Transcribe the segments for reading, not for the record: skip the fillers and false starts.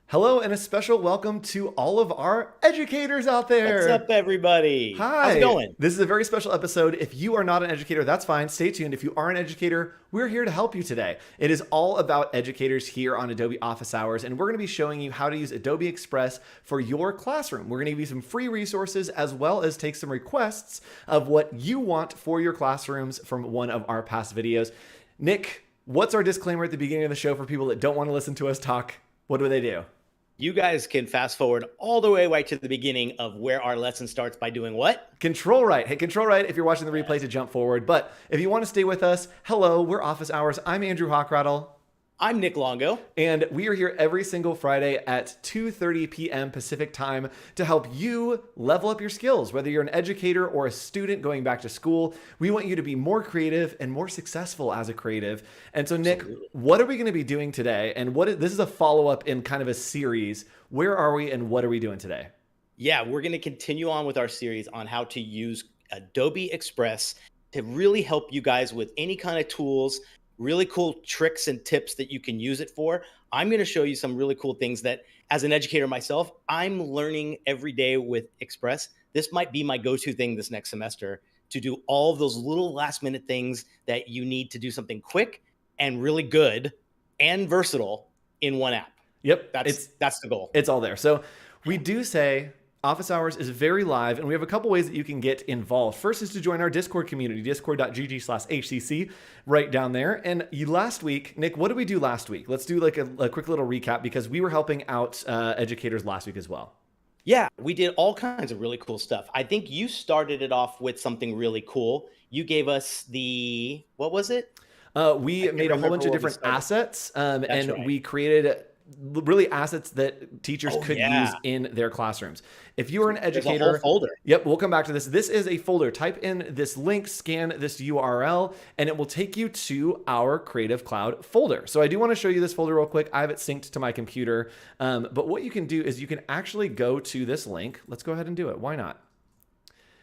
Hello, and a special welcome to all of our educators out What's up, there. everybody? How's it Hi, going? this is a very special episode. If you are not an educator, that's fine. Stay tuned. If you are an educator, we're here to help you today. It is all about educators here on Adobe Office Hours, and we're going to be showing you how to use Adobe Express for your classroom. We're going to give you some free resources as well as take some requests of what you want for your classrooms from one of our past videos. Nick, what's our disclaimer at the beginning of the show for people that don't want to listen to us talk? What do they do? You guys can fast forward all the way right to the beginning of where our lesson starts by doing what? Control right. Hit control right if you're watching the replay to jump forward. But if you want to stay with us, hello, we're Office Hours. I'm Andrew Hockrattle. I'm Nick Longo. And we are here every single Friday at 2:30 p.m. Pacific time to help you level up your skills. Whether you're an educator or a student going back to school, we want you to be more creative and more successful as a creative. And so, Nick, what are we going to be doing today? And this is a follow-up in kind of a series. Where are we and what are we doing today? Yeah, we're going to continue on with our series on how to use Adobe Express to really help you guys with any kind of tools, really cool tricks and tips that you can use it for. I'm going to show you some really cool things that, as an educator myself, I'm learning every day with Express. This might be my go-to thing this next semester, to do all of those little last-minute things that you need to do something quick and really good and versatile in one app. Yep, That's the goal. It's all there. So we do say Office Hours is very live, and we have a couple ways that you can get involved. First is to join our Discord community, discord.gg/HCC, right down there. And last week, Nick, what did we do last week? Let's do like a quick little recap because we were helping out educators last week as well. Yeah, we did all kinds of really cool stuff. I think you started it off with something really cool. You gave us what was it? We made a whole bunch of different assets, and right. we created really assets that teachers could use in their classrooms. If you are an educator, there's a whole folder. Yep, we'll come back to this. This is a folder. Type in this link, scan this URL, and it will take you to our Creative Cloud folder. So I do want to show you this folder real quick. I have it synced to my computer, but what you can do is you can actually go to this link. Let's go ahead and do it. Why not?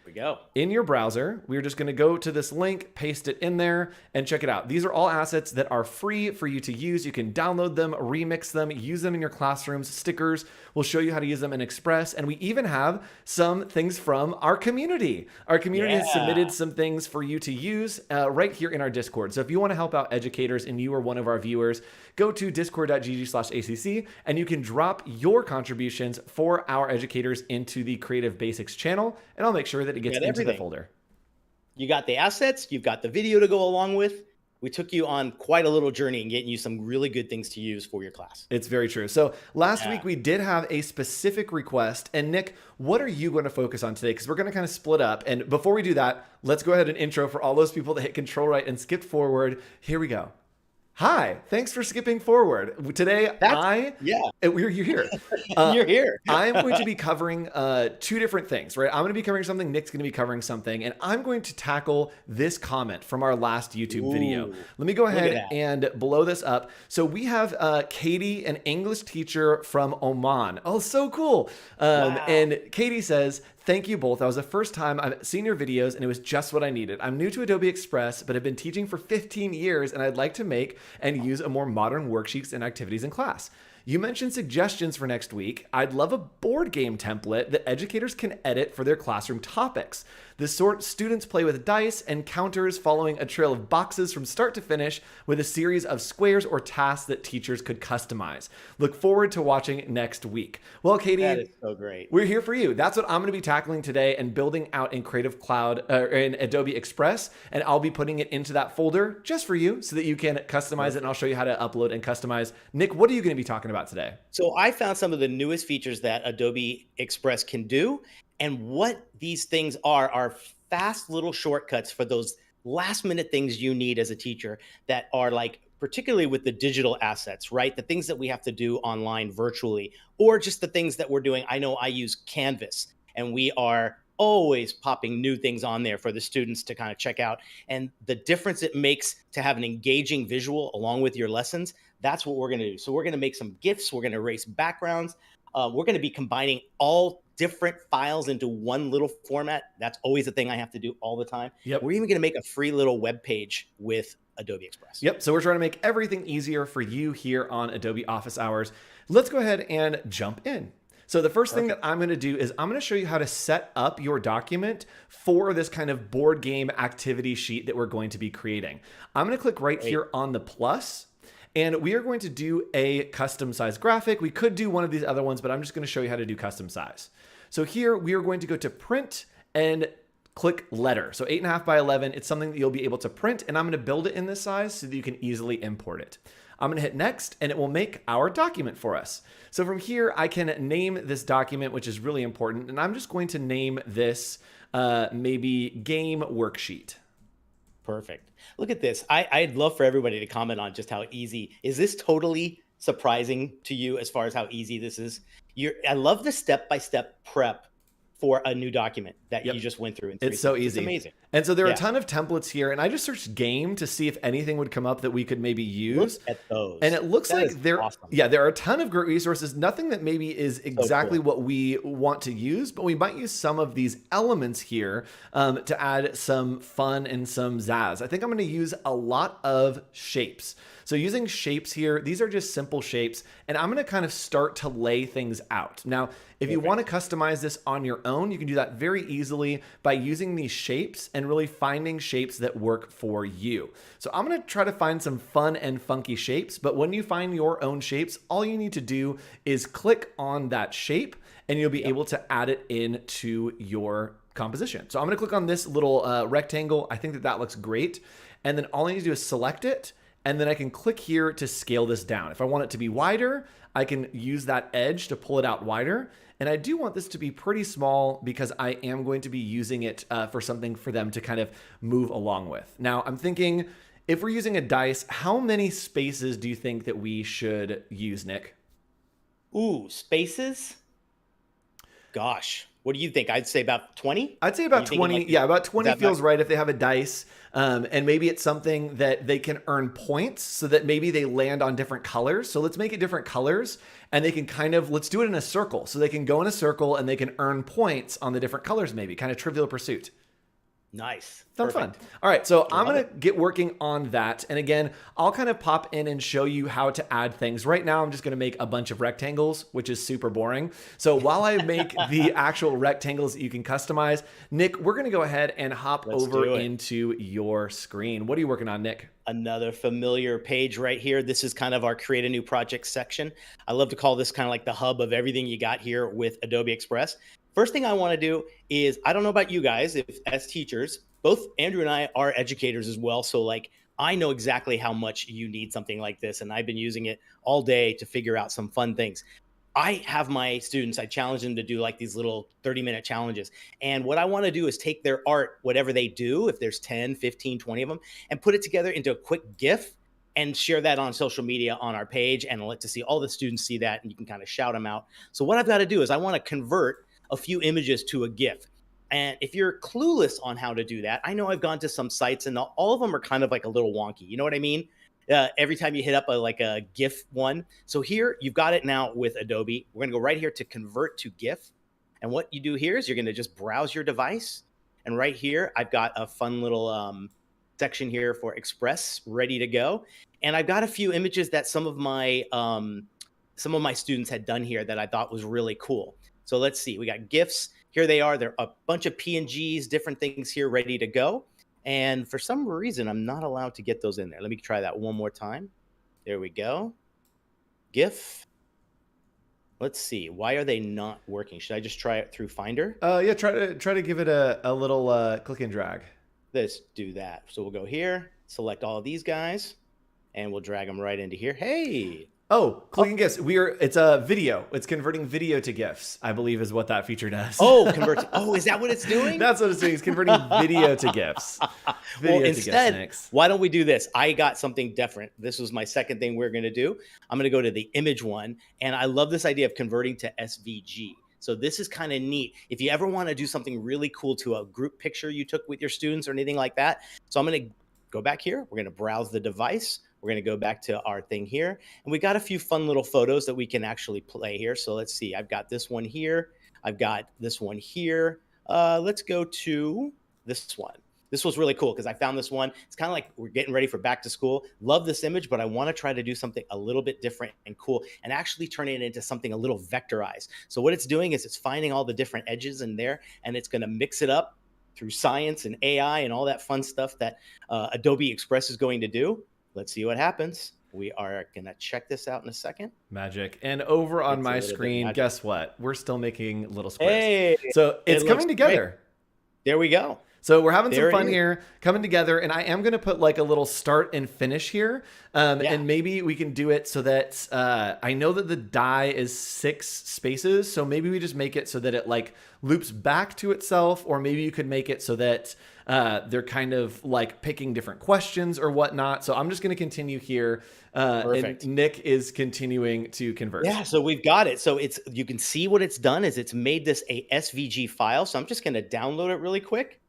We go. In your browser, we're just going to go to this link, paste it in there, and check it out. These are all assets that are free for you to use. You can download them, remix them, use them in your classrooms. Stickers will show you how to use them in Express. And we even have some things from our community. Our community has submitted some things for you to use right here in our Discord. So if you want to help out educators and you are one of our viewers, go to discord.gg/ACC and you can drop your contributions for our educators into the Creative Basics channel. And I'll make sure that it gets into the folder. You got the assets, you've got the video to go along with. We took you on quite a little journey in getting you some really good things to use for your class. It's very true. So last week we did have a specific request. And Nick, what are you going to focus on today? Because we're going to kind of split up. And before we do that, let's go ahead and intro for all those people that hit control right and skipped forward. Here we go. Hi, thanks for skipping forward. Today, you're here. You're here. I'm going to be covering two different things, right? I'm going to be covering something, Nick's going to be covering something, and I'm going to tackle this comment from our last YouTube video. Let me go ahead and blow this up. So we have Katie, an English teacher from Oman. Oh, so cool. And Katie says, "Thank you both. That was the first time I've seen your videos and it was just what I needed. I'm new to Adobe Express, but I've been teaching for 15 years and I'd like to make and use a more modern worksheets and activities in class. You mentioned suggestions for next week. I'd love a board game template that educators can edit for their classroom topics. The sort students play with dice and counters following a trail of boxes from start to finish with a series of squares or tasks that teachers could customize. Look forward to watching next week." Well, Katie, that is so great. We're here for you. That's what I'm going to be tackling today and building out in Creative Cloud in Adobe Express. And I'll be putting it into that folder just for you so that you can customize it. And I'll show you how to upload and customize. Nick, what are you going to be talking about today? So I found some of the newest features that Adobe Express can do. And what these things are fast little shortcuts for those last minute things you need as a teacher that are like, particularly with the digital assets, right? The things that we have to do online virtually, or just the things that we're doing. I know I use Canvas and we are always popping new things on there for the students to kind of check out. And the difference it makes to have an engaging visual along with your lessons, that's what we're going to do. So we're going to make some GIFs. We're going to erase backgrounds. We're going to be combining all different files into one little format. That's always the thing I have to do all the time. Yep. We're even going to make a free little web page with Adobe Express. Yep. So we're trying to make everything easier for you here on Adobe Office Hours. Let's go ahead and jump in. So the first thing that I'm going to do is I'm going to show you how to set up your document for this kind of board game activity sheet that we're going to be creating. I'm going to click right here on the plus, and we are going to do a custom size graphic. We could do one of these other ones, but I'm just going to show you how to do custom size. So here we are going to go to print and click letter. So 8.5 by 11, it's something that you'll be able to print, and I'm going to build it in this size so that you can easily import it. I'm going to hit next, and it will make our document for us. So from here, I can name this document, which is really important, and I'm just going to name this maybe game worksheet. Perfect. Look at this. I'd love for everybody to comment on just how easy. Is this totally surprising to you as far as how easy this is? I love the step-by-step prep for a new document that you just went through. It's so easy. It's amazing. And so there are a ton of templates here, and I just searched game to see if anything would come up that we could maybe use. Look at those. And it looks like there are a ton of great resources. Nothing that maybe is exactly what we want to use, but we might use some of these elements here to add some fun and some zazz. I think I'm going to use a lot of shapes. So using shapes here, these are just simple shapes, and I'm going to kind of start to lay things out. Now, if you want to customize this on your own, you can do that very easily by using these shapes and really finding shapes that work for you. So I'm going to try to find some fun and funky shapes, but when you find your own shapes, all you need to do is click on that shape and you'll be able to add it into your composition. So I'm going to click on this little rectangle. I think that looks great. And then all I need to do is select it. And then I can click here to scale this down. If I want it to be wider, I can use that edge to pull it out wider. And I do want this to be pretty small because I am going to be using it for something for them to kind of move along with. Now, I'm thinking, if we're using a dice, how many spaces do you think that we should use, Nick? Ooh, spaces? Gosh, what do you think? I'd say about 20? I'd say about 20. Like, yeah, about 20 feels right if they have a dice. And maybe it's something that they can earn points so that maybe they land on different colors. So let's make it different colors, and they can kind of, let's do it in a circle. So they can go in a circle and they can earn points on the different colors, maybe kind of Trivial Pursuit. Nice. Sounds fun. All right, so I'm going to get working on that. And again, I'll kind of pop in and show you how to add things. Right now, I'm just going to make a bunch of rectangles, which is super boring. So while I make the actual rectangles that you can customize, Nick, we're going to go ahead and hop over into your screen. What are you working on, Nick? Another familiar page right here. This is kind of our create a new project section. I love to call this kind of like the hub of everything you got here with Adobe Express. First thing I want to do is, I don't know about you guys, if as teachers, both Andrew and I are educators as well. So like, I know exactly how much you need something like this. And I've been using it all day to figure out some fun things. I have my students, I challenge them to do like these little 30-minute challenges. And what I want to do is take their art, whatever they do, if there's 10, 15, 20 of them, and put it together into a quick GIF and share that on social media on our page, and let to see all the students see that, and you can kind of shout them out. So what I've got to do is I want to convert a few images to a GIF. And if you're clueless on how to do that, I know I've gone to some sites and all of them are kind of like a little wonky. You know what I mean? Every time you hit up a GIF one. So here you've got it now with Adobe. We're going to go right here to convert to GIF. And what you do here is you're going to just browse your device. And right here, I've got a fun little section here for Express ready to go. And I've got a few images that some of my students had done here that I thought was really cool. So let's see, we got GIFs. Here they are. They're a bunch of PNGs, different things here ready to go. And for some reason, I'm not allowed to get those in there. Let me try that one more time. There we go. GIF. Let's see. Why are they not working? Should I just try it through Finder? Yeah, try to give it a little click and drag. Let's do that. So we'll go here, select all of these guys, and we'll drag them right into here. Hey. Oh, clicking GIFs. It's a video. It's converting video to GIFs, I believe is what that feature does. Oh, is that what it's doing? That's what it's doing. It's converting video to GIFs. Instead, why don't we do this? I got something different. This was my second thing we're going to do. I'm going to go to the image one, and I love this idea of converting to SVG. So this is kind of neat. If you ever want to do something really cool to a group picture you took with your students or anything like that. So I'm going to go back here. We're going to browse the device. We're going to go back to our thing here. And we got a few fun little photos that we can actually play here. So let's see. I've got this one here. I've got this one here. Let's go to this one. This was really cool because I found this one. It's kind of like we're getting ready for back to school. Love this image, but I want to try to do something a little bit different and cool and actually turn it into something a little vectorized. So what it's doing is it's finding all the different edges in there, and it's going to mix it up through science and AI and all that fun stuff that Adobe Express is going to do. Let's see what happens. We are going to check this out in a second. Magic. And over on my screen, guess what? We're still making little squares. Hey, so it's coming together. Great. There we go. So we're having some fun here, coming together, and I am going to put like a little start and finish here, and maybe we can do it so that I know that the die is 6 spaces, so maybe we just make it so that it like loops back to itself, or maybe you could make it so that they're kind of like picking different questions or whatnot. So I'm just going to continue here, and Nick is continuing to convert. Yeah, so we've got it. So you can see what it's done is it's made this a SVG file. So I'm just going to download it really quick.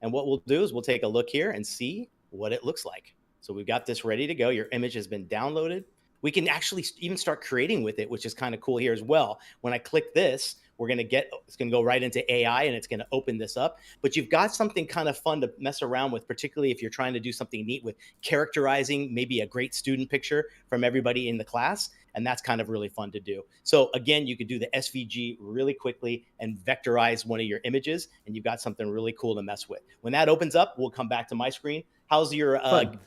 And what we'll do is we'll take a look here and see what it looks like. So we've got this ready to go. Your image has been downloaded. We can actually even start creating with it, which is kind of cool here as well. When I click this, it's going to go right into AI and it's going to open this up. But you've got something kind of fun to mess around with, particularly if you're trying to do something neat with characterizing maybe a great student picture from everybody in the class. And that's kind of really fun to do. So again, you could do the SVG really quickly and vectorize one of your images, and you've got something really cool to mess with. When that opens up, we'll come back to my screen. How's your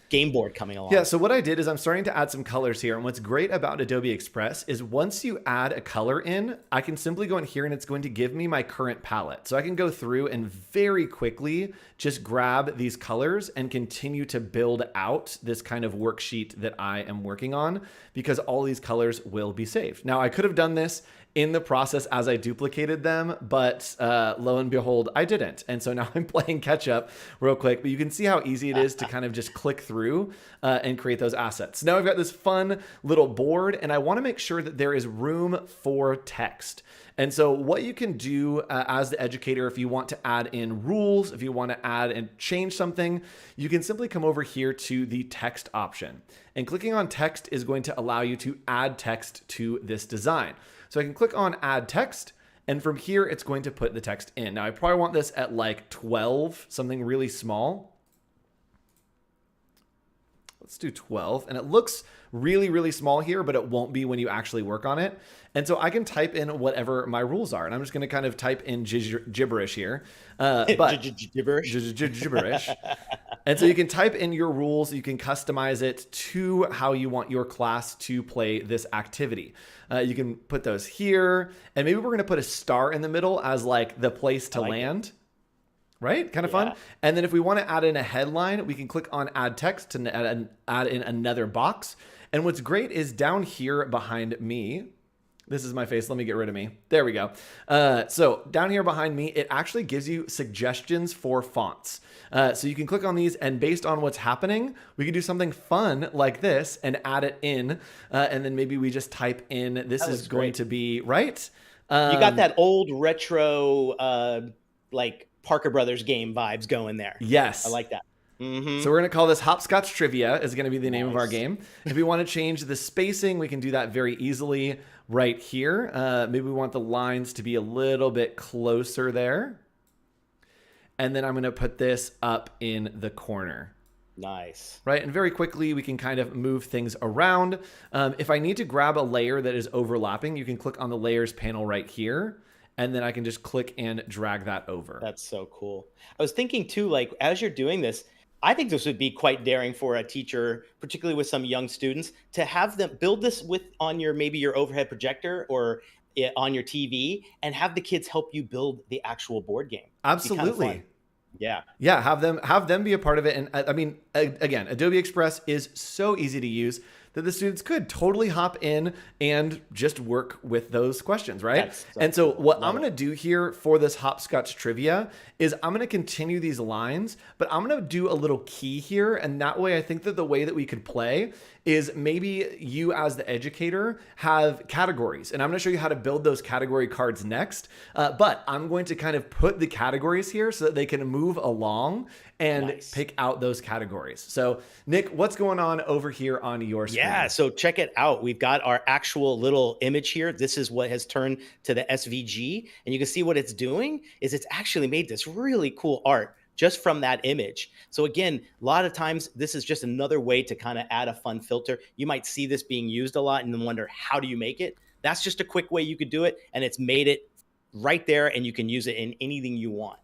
game board coming along? Yeah, so what I did is I'm starting to add some colors here. And what's great about Adobe Express is once you add a color in, I can simply go in here and it's going to give me my current palette. So I can go through and very quickly just grab these colors and continue to build out this kind of worksheet that I am working on, because all these colors will be saved. Now, I could have done this in the process as I duplicated them, but lo and behold, I didn't. And so now I'm playing catch up real quick, but you can see how easy it is to kind of just click through and create those assets. Now I've got this fun little board, and I want to make sure that there is room for text. And so what you can do as the educator, if you want to add in rules, if you want to add and change something, you can simply come over here to the text option. And clicking on text is going to allow you to add text to this design. So I can click on add text, and from here, it's going to put the text in. Now I probably want this at like 12, something really small. Let's do 12. And it looks really, really small here, but it won't be when you actually work on it. And so I can type in whatever my rules are. And I'm just going to kind of type in gibberish here. Gibberish. And so you can type in your rules. You can customize it to how you want your class to play this activity. You can put those here. And maybe we're going to put a star in the middle as like the place to land. Right? Kind of fun. And then if we want to add in a headline, we can click on add text to add in another box. And what's great is down here behind me, this is my face. Let me get rid of me. There we go. So down here behind me, it actually gives you suggestions for fonts. So you can click on these, and based on what's happening, we can do something fun like this and add it in. And then maybe we just type in, this is going to be, right? You got that old retro, like Parker Brothers game vibes going there. Yes. I like that. Mm-hmm. So we're going to call this Hopscotch Trivia is going to be the name of our game. If we want to change the spacing, we can do that very easily right here. Maybe we want the lines to be a little bit closer there. And then I'm going to put this up in the corner. Nice. Right. And very quickly, we can kind of move things around. If I need to grab a layer that is overlapping, you can click on the layers panel right here. And then I can just click and drag that over. That's so cool. I was thinking too, like, as you're doing this, I think this would be quite daring for a teacher, particularly with some young students, to have them build this on maybe your overhead projector or on your TV, and have the kids help you build the actual board game. Absolutely. Yeah. Yeah. Have them be a part of it. And I mean, again, Adobe Express is so easy to use that the students could totally hop in and just work with those questions, right? And so what I'm going to do here for this Hopscotch Trivia is I'm going to continue these lines, but I'm going to do a little key here. And that way, I think that the way that we could play is maybe you as the educator have categories, and I'm going to show you how to build those category cards next. But I'm going to kind of put the categories here so that they can move along and pick out those categories. So Nick, what's going on over here on your screen? Yeah, so check it out. We've got our actual little image here. This is what has turned to the SVG. And you can see what it's doing is it's actually made this really cool art just from that image. So again, a lot of times this is just another way to kind of add a fun filter. You might see this being used a lot and then wonder, how do you make it? That's just a quick way you could do it. And it's made it right there, and you can use it in anything you want.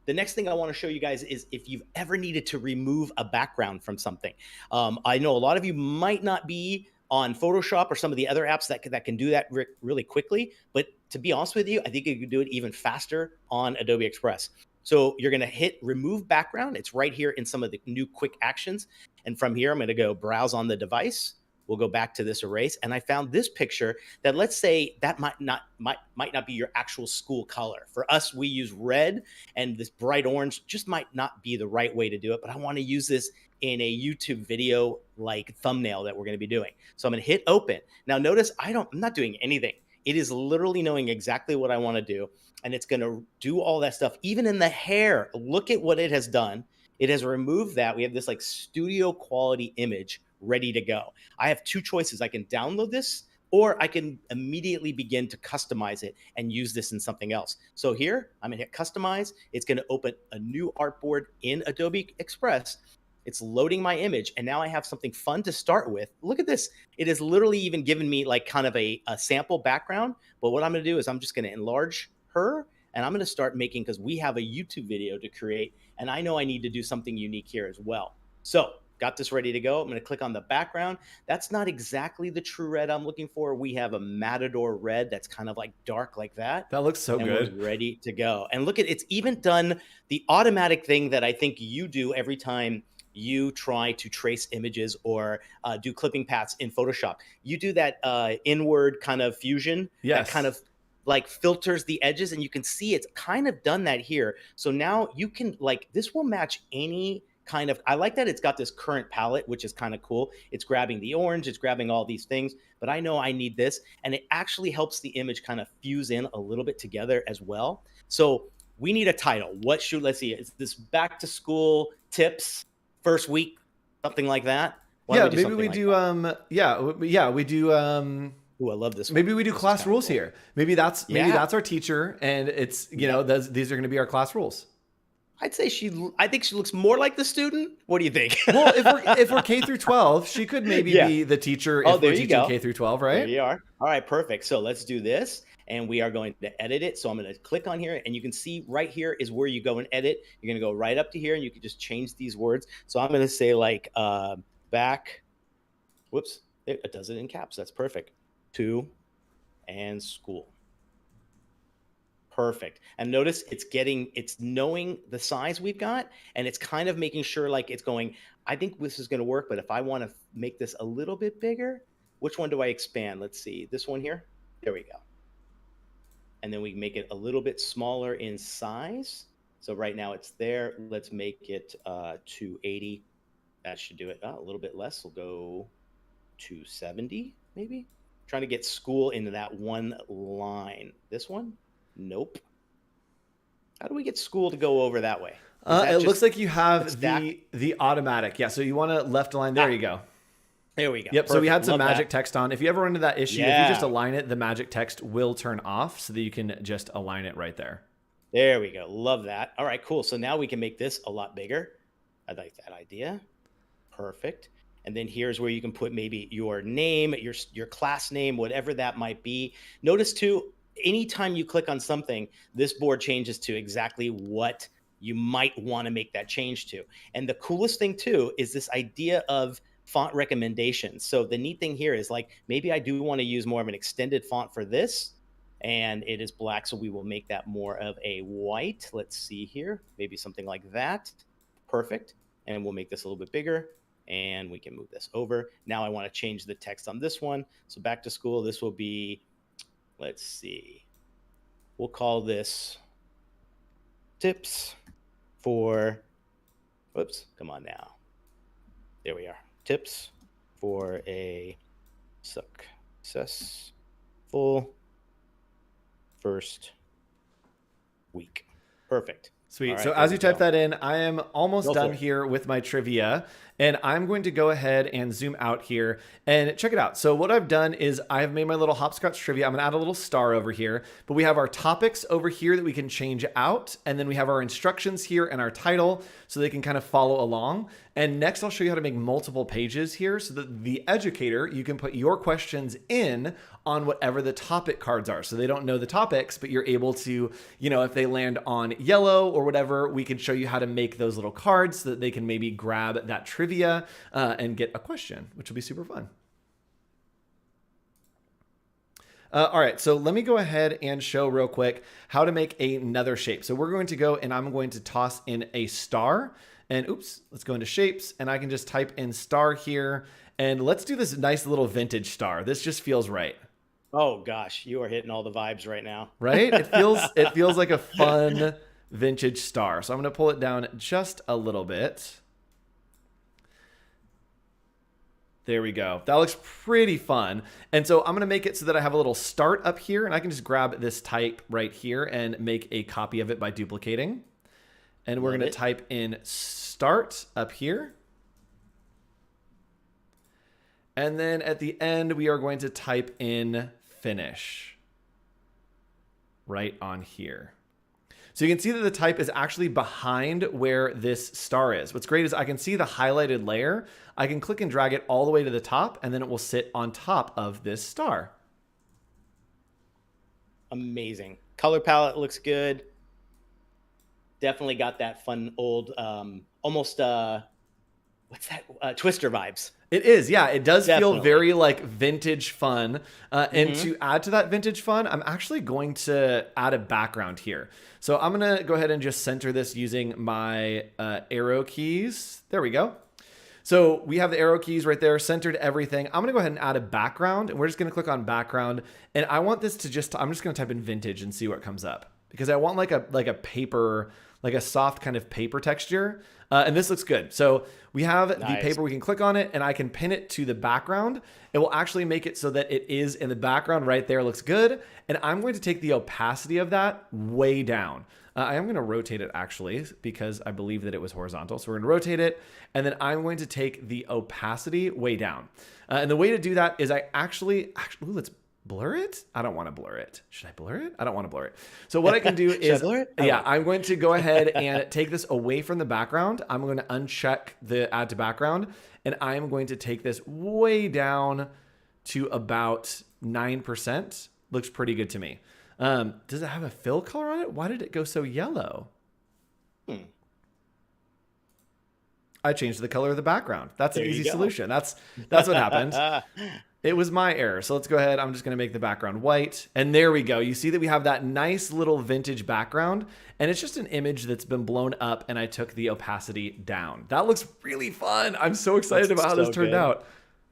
The next thing I want to show you guys is if you've ever needed to remove a background from something. I know a lot of you might not be on Photoshop or some of the other apps that can do that really quickly. But to be honest with you, I think you can do it even faster on Adobe Express. So you're going to hit remove background. It's right here in some of the new quick actions. And from here, I'm going to go browse on the device. We'll go back to this erase. And I found this picture that, let's say that might not be your actual school color. For us, we use red, and this bright orange just might not be the right way to do it. But I want to use this in a YouTube video like thumbnail that we're going to be doing. So I'm going to hit open. Now notice I'm not doing anything. It is literally knowing exactly what I want to do. And it's going to do all that stuff. Even in the hair, look at what it has done. It has removed that. We have this like studio quality image ready to go. I have two choices. I can download this, or I can immediately begin to customize it and use this in something else. So here, I'm going to hit customize. It's going to open a new artboard in Adobe Express. It's loading my image, and now I have something fun to start with. Look at this. It has literally even given me like kind of a sample background. But what I'm going to do is I'm just going to enlarge her, and I'm going to start making, because we have a YouTube video to create, and I know I need to do something unique here as well. So got this ready to go. I'm going to click on the background. That's not exactly the true red I'm looking for. We have a Matador red that's kind of like dark like that. That looks so good. We're ready to go. And look at, it's even done the automatic thing that I think you do every time you try to trace images or do clipping paths in Photoshop. You do that inward kind of fusion. Yes. That kind of like filters the edges, and you can see it's kind of done that here. So now you can, like, this will match any kind of, I like that it's got this current palette, which is kind of cool. It's grabbing the orange, it's grabbing all these things, but I know I need this, and it actually helps the image kind of fuse in a little bit together as well. So we need a title. What should, let's see, is this back to school tips, first week, something like that? Yeah, maybe we do, we do, ooh, I love this one. Maybe we do class rules here. Maybe that's our teacher, and it's, you know, these are going to be our class rules. I'd say I think she looks more like the student. What do you think? Well, if we're K through 12, she could maybe be the teacher if we're teaching K through 12, right? There you are. All right, perfect. So let's do this, and we are going to edit it. So I'm going to click on here, and you can see right here is where you go and edit. You're going to go right up to here, and you can just change these words. So I'm going to say like back, whoops, it does it in caps. That's perfect. To and school. Perfect. And notice it's knowing the size we've got, and it's kind of making sure like it's going, I think this is going to work, but if I want to make this a little bit bigger, which one do I expand? Let's see, this one here. There we go. And then we make it a little bit smaller in size. So right now it's there. Let's make it 280. That should do it. A little bit less. We'll go 270 maybe. Trying to get school into that one line. This one? Nope. How do we get school to go over that way? It looks like you have the automatic. Yeah, so you want to left align. There you go. There we go. Yep, perfect. So we had some magic text on. If you ever run into that issue, if you just align it, the magic text will turn off so that you can just align it right there. There we go. Love that. All right, cool. So now we can make this a lot bigger. I like that idea. Perfect. And then here's where you can put maybe your name, your class name, whatever that might be. Notice too, anytime you click on something, this board changes to exactly what you might want to make that change to. And the coolest thing too is this idea of font recommendations. So the neat thing here is like, maybe I do want to use more of an extended font for this, and it is black. So we will make that more of a white. Let's see here, maybe something like that. Perfect. And we'll make this a little bit bigger, and we can move this over. Now I want to change the text on this one. So back to school, this will be, let's see, we'll call this tips for, whoops, come on now. There we are, tips for a successful first week. Perfect. Sweet. All So right, there as we you type go. that in, I am almost Go done for it. here with my trivia. And I'm going to go ahead and zoom out here and check it out. So what I've done is I've made my little Hopscotch Trivia. I'm going to add a little star over here. But we have our topics over here that we can change out. And then we have our instructions here and our title so they can kind of follow along. And next, I'll show you how to make multiple pages here so that the educator, you can put your questions in on whatever the topic cards are. So they don't know the topics, but you're able to, if they land on yellow or whatever, we can show you how to make those little cards so that they can maybe grab that trivia and get a question, which will be super fun. All right, so let me go ahead and show real quick how to make another shape. So we're going to go and I'm going to toss in a star. And oops, let's go into shapes and I can just type in star here. And let's do this nice little vintage star. This just feels right. Oh gosh, you are hitting all the vibes right now. Right? It feels like a fun vintage star. So I'm going to pull it down just a little bit. There we go. That looks pretty fun. And so I'm going to make it so that I have a little start up here and I can just grab this type right here and make a copy of it by duplicating. And we're going to type in start up here. And then at the end, we are going to type in finish right on here. So you can see that the type is actually behind where this star is. What's great is I can see the highlighted layer. I can click and drag it all the way to the top, and then it will sit on top of this star. Amazing. Color palette looks good. Definitely got that fun old, almost, what's that? Twister vibes. It is, yeah. It does Definitely. feel very like vintage fun. And to add to that vintage fun, I'm actually going to add a background here. So I'm going to go ahead and just center this using my arrow keys. There we go. So we have the arrow keys right there, centered everything. I'm going to go ahead and add a background, and we're just going to click on background. And I want this to I'm just going to type in vintage and see what comes up, because I want like a paper, like a soft kind of paper texture. And this looks good. So we have the paper, we can click on it and I can pin it to the background. It will actually make it so that it is in the background right there. Looks good. And I'm going to take the opacity of that way down. I am going to rotate it actually, because I believe that it was horizontal. So we're going to rotate it. And then I'm going to take the opacity way down. And the way to do that is let's blur it. I don't want to blur it. Should I blur it? I don't want to blur it. So what I can do is, I'm going to go ahead and take this away from the background. I'm going to uncheck the add to background, and I'm going to take this way down to about 9%. Looks pretty good to me. Does it have a fill color on it? Why did it go so yellow? I changed the color of the background. That's an easy solution. That's what happened. It was my error. So let's go ahead. I'm just going to make the background white. And there we go. You see that we have that nice little vintage background. And it's just an image that's been blown up. And I took the opacity down. That looks really fun. I'm so excited about how this turned out.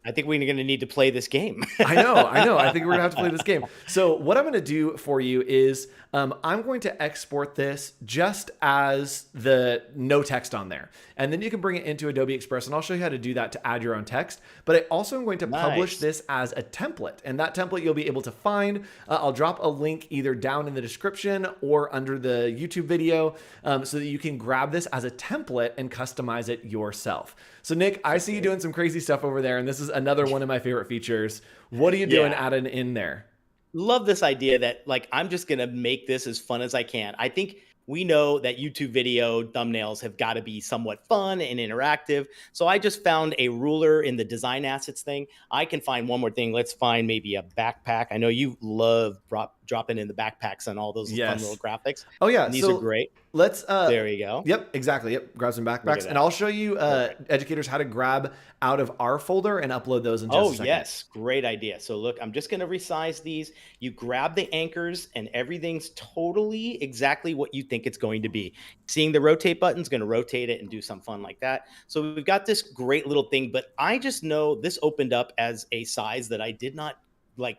I think we're going to need to play this game. I know. I think we're going to have to play this game. So what I'm going to do for you is I'm going to export this just as the no text on there. And then you can bring it into Adobe Express, and I'll show you how to do that to add your own text. But I also am going to publish this as a template. And that template you'll be able to find. I'll drop a link either down in the description or under the YouTube video so that you can grab this as a template and customize it yourself. So Nick, I see you doing some crazy stuff over there, and this is another one of my favorite features. What are you doing adding in there? Love this idea that I'm just going to make this as fun as I can. I think we know that YouTube video thumbnails have got to be somewhat fun and interactive. So I just found a ruler in the design assets thing. I can find one more thing. Let's find maybe a backpack. I know you love dropping in the backpacks and all those fun little graphics. Oh yeah. And these are great. There we go. Yep, exactly. Yep, grab some backpacks. And I'll show you educators how to grab out of our folder and upload those in just a second. Oh yes, great idea. So look, I'm just going to resize these. You grab the anchors and everything's totally exactly what you think it's going to be. Seeing the rotate button's going to rotate it and do some fun like that. So we've got this great little thing, but I just know this opened up as a size that I did not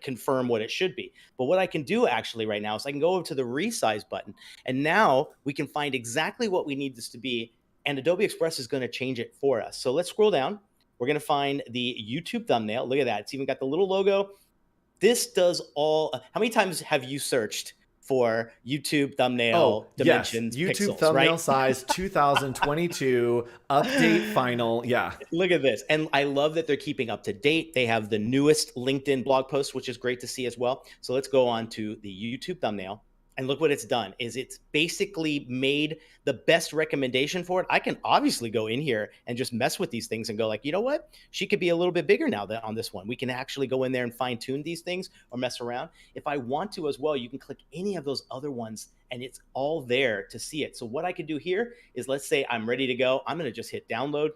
confirm what it should be. But what I can do actually right now is I can go over to the resize button, and now we can find exactly what we need this to be. And Adobe Express is going to change it for us. So let's scroll down. We're going to find the YouTube thumbnail. Look at that. It's even got the little logo. This does all. How many times have you searched for YouTube thumbnail yes. dimensions, YouTube pixels, thumbnail right? size 2022 update final. Yeah. Look at this. And I love that they're keeping up to date. They have the newest LinkedIn blog post, which is great to see as well. So let's go on to the YouTube thumbnail. And look what it's done is it's basically made the best recommendation for it. I can obviously go in here and just mess with these things and go like, you know what? She could be a little bit bigger now that on this one. We can actually go in there and fine tune these things or mess around. If I want to as well, you can click any of those other ones and it's all there to see it. So what I could do here is, let's say I'm ready to go. I'm going to just hit download.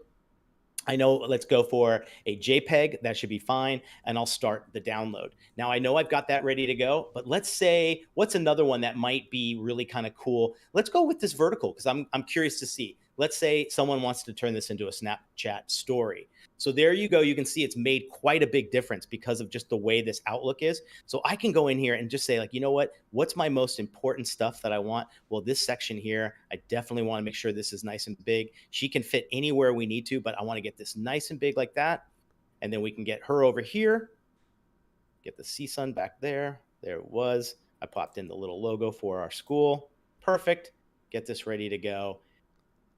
I know, let's go for a JPEG. That should be fine. And I'll start the download. Now I know I've got that ready to go, but let's say, what's another one that might be really kind of cool? Let's go with this vertical because I'm curious to see. Let's say someone wants to turn this into a Snapchat story. So there you go. You can see it's made quite a big difference because of just the way this Outlook is. So I can go in here and just say like, you know what? What's my most important stuff that I want? Well, this section here, I definitely want to make sure this is nice and big. She can fit anywhere we need to, but I want to get this nice and big like that. And then we can get her over here. Get the CSUN back there. There it was. I popped in the little logo for our school. Perfect. Get this ready to go.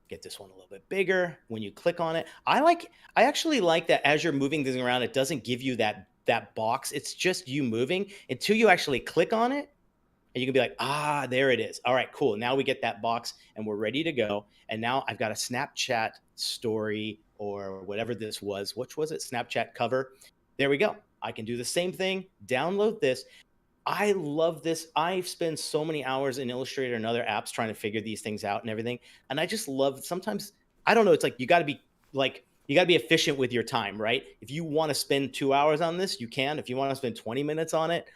Get this one a little bit bigger. When you click on it, I actually like that as you're moving things around, it doesn't give you that box. It's just you moving until you actually click on it. And you can be like, ah, there it is. All right, cool. Now we get that box and we're ready to go. And now I've got a Snapchat story or whatever this was. Which was it? Snapchat cover. There we go. I can do the same thing. Download this. I love this. I spend so many hours in Illustrator and other apps trying to figure these things out and everything. And I just love, sometimes, I don't know, it's like you got to be efficient with your time, right? If you want to spend 2 hours on this, you can. If you want to spend 20 minutes on it,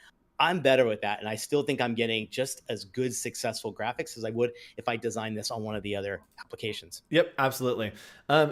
I'm better with that. And I still think I'm getting just as good successful graphics as I would if I designed this on one of the other applications. Yep, absolutely.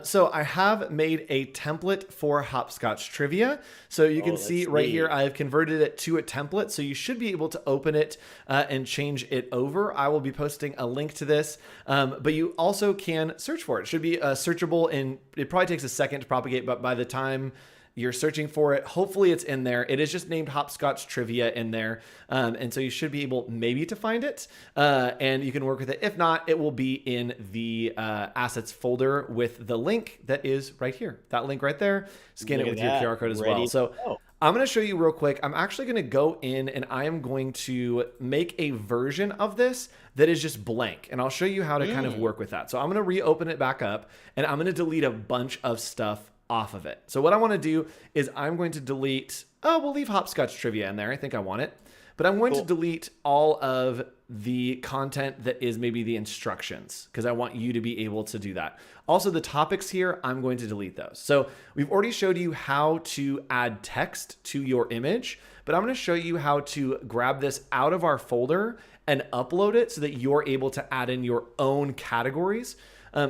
So I have made a template for Hopscotch Trivia. So you can see right here, I've converted it to a template. So you should be able to open it and change it over. I will be posting a link to this, but you also can search for it. It should be searchable, and it probably takes a second to propagate, but by the time you're searching for it, hopefully it's in there. It is just named Hopscotch Trivia in there. And so you should be able maybe to find it and you can work with it. If not, it will be in the assets folder with the link that is right here. That link right there, scan it with your QR code as well. So I'm going to show you real quick. I'm actually going to go in and I am going to make a version of this that is just blank. And I'll show you how to kind of work with that. So I'm going to reopen it back up and I'm going to delete a bunch of stuff off of it. So what I want to do is I'm going to delete, we'll leave Hopscotch Trivia in there. I think I want it, but I'm going to delete all of the content that is maybe the instructions because I want you to be able to do that. Also the topics here, I'm going to delete those. So we've already showed you how to add text to your image, but I'm going to show you how to grab this out of our folder and upload it so that you're able to add in your own categories.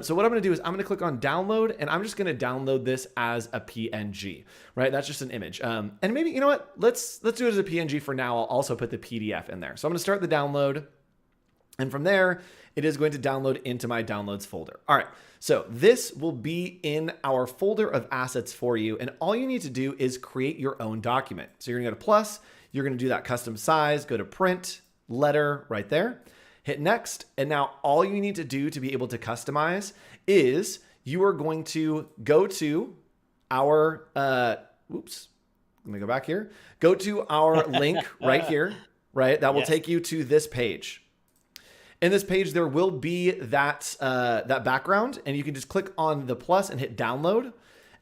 So what I'm going to do is I'm going to click on download and I'm just going to download this as a PNG, right? That's just an image. And maybe, you know what, let's do it as a PNG for now. I'll also put the PDF in there. So I'm going to start the download and from there, it is going to download into my downloads folder. All right. So this will be in our folder of assets for you. And all you need to do is create your own document. So you're going to go to plus, you're going to do that custom size, go to print, letter right there. Hit next, and now all you need to do to be able to customize is you are going to go to our, let me go back here. Go to our link right here, right? That will take you to this page. In this page, there will be that, that background, and you can just click on the plus and hit download.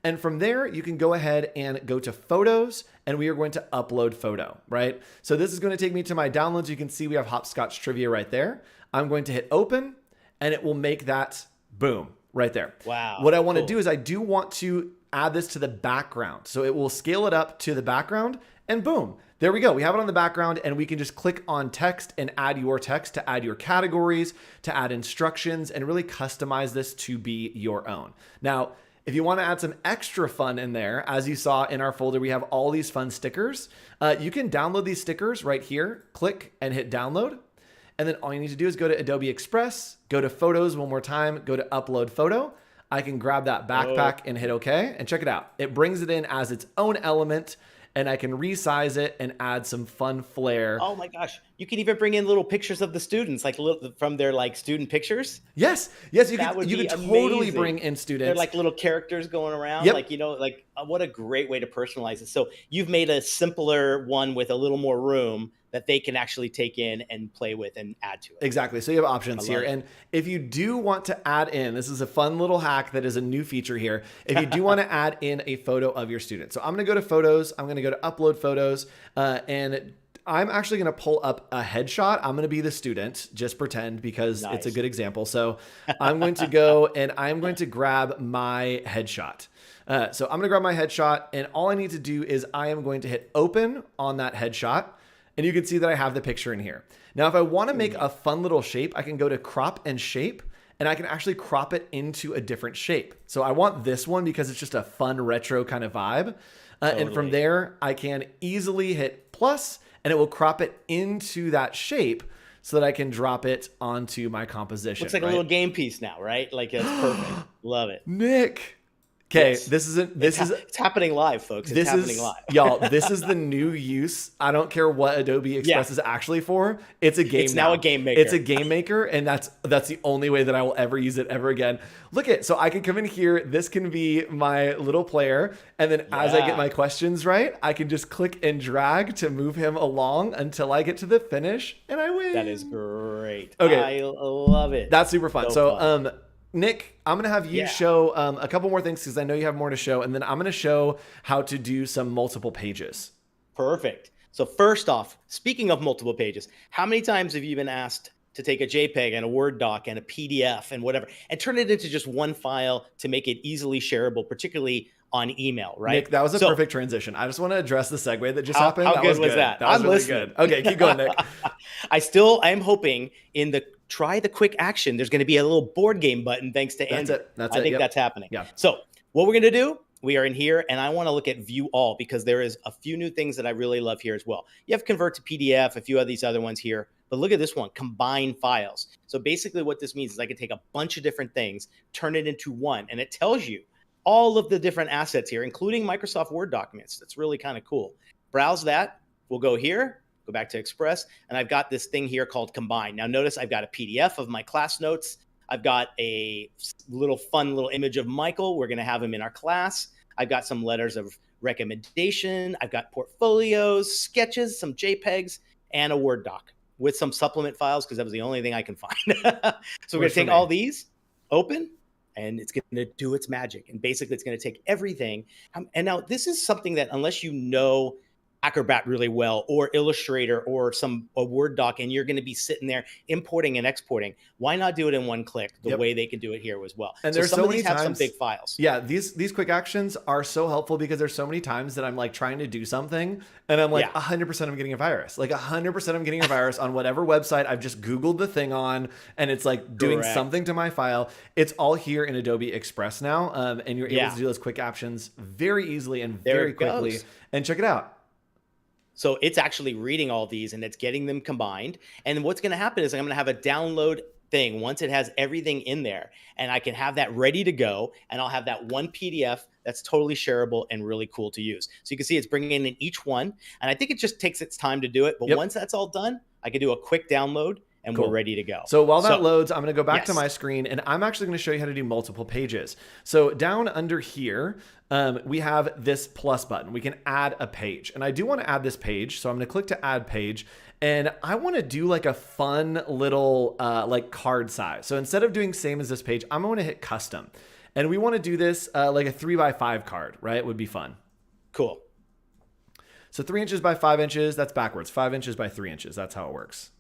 And from there, you can go ahead and go to photos and we are going to upload photo, right? So this is going to take me to my downloads. You can see we have Hopscotch Trivia right there. I'm going to hit open and it will make that boom right there. Wow. What I want to do is I do want to add this to the background. So it will scale it up to the background and boom, there we go. We have it on the background and we can just click on text and add your text to add your categories, to add instructions and really customize this to be your own. Now, if you want to add some extra fun in there, as you saw in our folder, we have all these fun stickers. You can download these stickers right here, click and hit download. And then all you need to do is go to Adobe Express, go to photos one more time, go to upload photo. I can grab that backpack and hit OK, and check it out. It brings it in as its own element, and I can resize it and add some fun flair. Oh my gosh. You can even bring in little pictures of the students, like from their like student pictures. Yes, That would you be could totally amazing. bring in students. They're like little characters going around. Yep. Like, like what a great way to personalize it. So you've made a simpler one with a little more room that they can actually take in and play with and add to it. Exactly. So you have options here. And if you do want to add in, this is a fun little hack that is a new feature here. If you do want to add in a photo of your student. So I'm going to go to photos. I'm going to go to upload photos, and I'm actually going to pull up a headshot. I'm going to be the student, just pretend, because it's a good example. So I'm going to go and I'm going to grab my headshot. So I'm going to grab my headshot, and all I need to do is I am going to hit open on that headshot. And you can see that I have the picture in here. Now, if I want to make a fun little shape, I can go to crop and shape, and I can actually crop it into a different shape. So I want this one because it's just a fun retro kind of vibe. And from there, I can easily hit plus, and it will crop it into that shape so that I can drop it onto my composition. Looks like a little game piece now, right? Like, that's perfect. Love it. Nick. Okay, Yes. It's happening live, folks. It's happening live. Y'all, this is the new use. I don't care what Adobe Express is actually for. It's a game. It's now a game maker. It's a game maker, and that's the only way that I will ever use it ever again. Look at, so I can come in here. This can be my little player, and then as I get my questions right, I can just click and drag to move him along until I get to the finish, and I win. That is great. Okay, I love it. That's super fun. So fun. Nick, I'm going to have you show a couple more things because I know you have more to show. And then I'm going to show how to do some multiple pages. Perfect. So first off, speaking of multiple pages, how many times have you been asked to take a JPEG and a Word doc and a PDF and whatever and turn it into just one file to make it easily shareable, particularly on email, right? Nick, that was a perfect transition. I just want to address the segue that just happened. How good was that? That was really good. Okay, keep going, Nick. I am hoping in the try the quick action, there's going to be a little board game button thanks to Andrew. I think that's happening. Yeah. So what we're going to do, we are in here, and I want to look at view all because there is a few new things that I really love here as well. You have convert to PDF, a few of these other ones here, but look at this one, combine files. So basically what this means is I can take a bunch of different things, turn it into one, and it tells you all of the different assets here, including Microsoft Word documents. That's really kind of cool. Browse that. We'll go here, go back to Express, and I've got this thing here called Combine. Now notice I've got a PDF of my class notes. I've got a fun little image of Michael. We're going to have him in our class. I've got some letters of recommendation. I've got portfolios, sketches, some JPEGs, and a Word doc with some supplement files because that was the only thing I can find. So we're going to take all these, open, and it's going to do its magic. And basically, it's going to take everything. And now this is something that unless you know Acrobat really well or Illustrator or a Word doc, and you're going to be sitting there importing and exporting, why not do it in one click the way they can do it here as well? And there's so many times, have some big files. Yeah, these quick actions are so helpful because there's so many times that I'm like trying to do something and I'm like 100% I'm getting a virus. Like 100% I'm getting a virus on whatever website I've just Googled the thing on, and it's like doing something to my file. It's all here in Adobe Express now, and you're able to do those quick actions very easily and very quickly. And check it out. So it's actually reading all these and it's getting them combined. And what's going to happen is I'm going to have a download thing once it has everything in there, and I can have that ready to go. And I'll have that one PDF that's totally shareable and really cool to use. So you can see it's bringing in each one. And I think it just takes its time to do it. But once that's all done, I can do a quick download and we're ready to go. So while that loads, I'm going to go back to my screen, and I'm actually going to show you how to do multiple pages. So down under here, we have this plus button. We can add a page, and I do want to add this page. So I'm going to click to add page, and I want to do like a fun little like card size. So instead of doing same as this page, I'm going to hit custom, and we want to do this like a 3x5 card, right? It would be fun. Cool. So 3 inches by 5 inches, that's backwards. 5 inches by 3 inches. That's how it works.